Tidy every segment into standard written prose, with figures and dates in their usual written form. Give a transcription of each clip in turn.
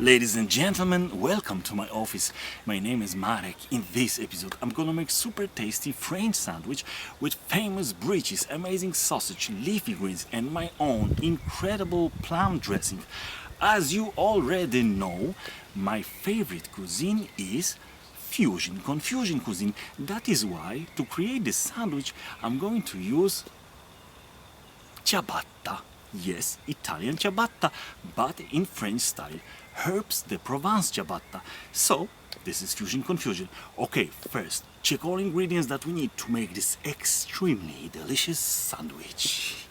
Ladies and gentlemen, welcome to my office. My name is Marek. In this episode, I'm gonna make super tasty French sandwich with famous bridges, amazing sausage, leafy greens, and my own incredible plum dressing. As you already know, my favorite cuisine is confusion cuisine. That is why, to create this sandwich, I'm going to use ciabatta. Yes, Italian ciabatta, but in French style. Herbs de Provence ciabatta. So, this is fusion confusion. Okay, first, check all ingredients that we need to make this extremely delicious sandwich.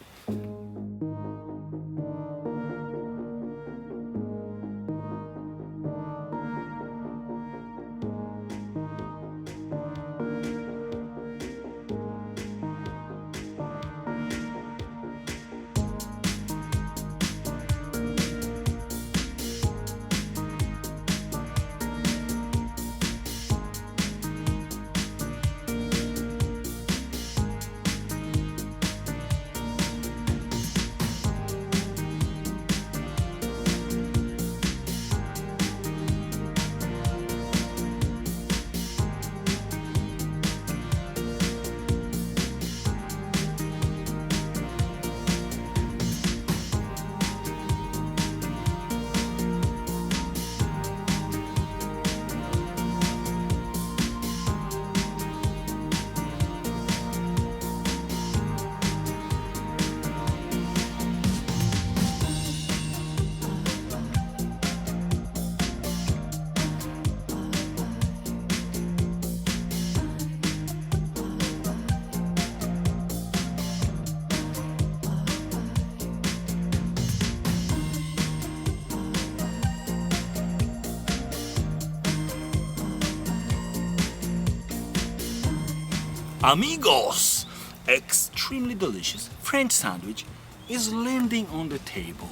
Amigos! Extremely delicious French sandwich is landing on the table.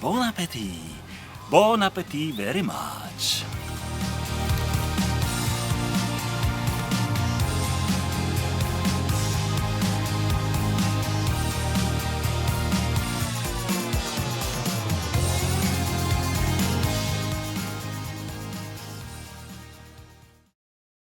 Bon appetit! Bon appetit very much!